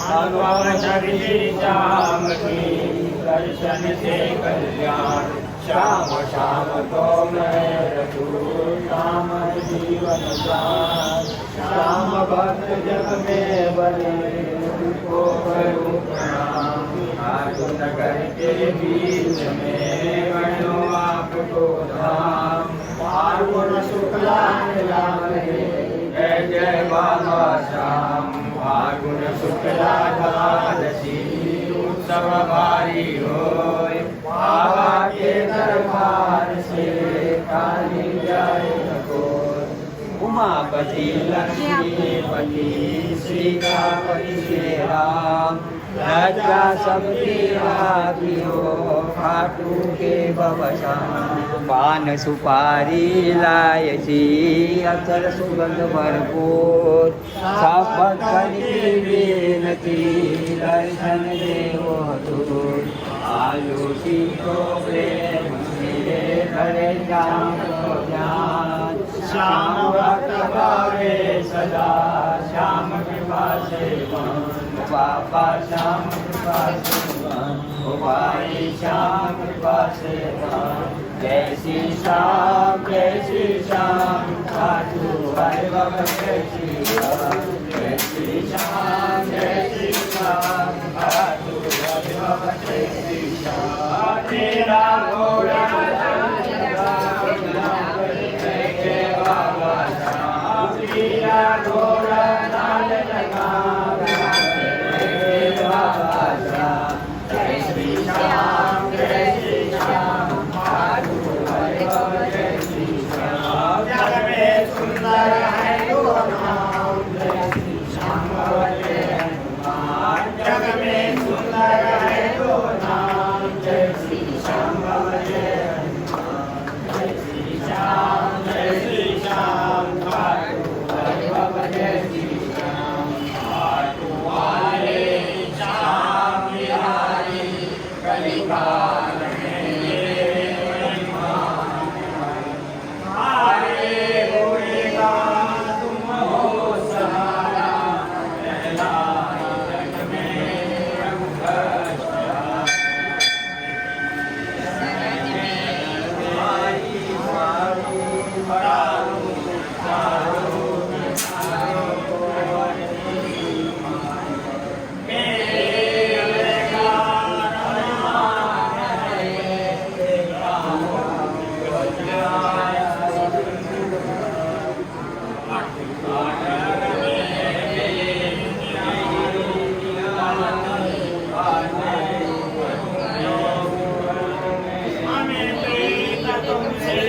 भगवान श्री श्याम की दर्शन से कल्याण। श्याम श्याम तो मैं रघुर श्याम जीवन दान। श्याम भक्त जग में बने उनको करूं प्रणाम। अर्जुन नगर के बीच में गणो आपको धाम। फाल्गुन शुक्ला जय जय बाबा श्याम। फाल्गुन शुक्ला द्वादशी उत्सव भारी होय। बाबा के दरबार से काली जाए कोय। उमापति लक्ष्मीपति सीतापति श्री राम। राजा सबकी राखियो खाटू के बवशान। पान सुपारी लायची अतर सुगंध भरपूर। साफत की विनती दर्शन देवो दूर। आयुषी को प्रेम से धरे श्याम को ज्ञान। श्याम भक्त भावे सदा श्याम कृपा से बाबा श्याम कृपा से भाई श्याम कृपा से। जय श्री श्याम साधु हरे बाबा जय श्री राम। जय श्री श्याम साधु हरे बाबा जय श्री श्याम। तेरा घोड़ा जय बाबा श्याम। तेरा घोड़ा लाल लगा तुमसे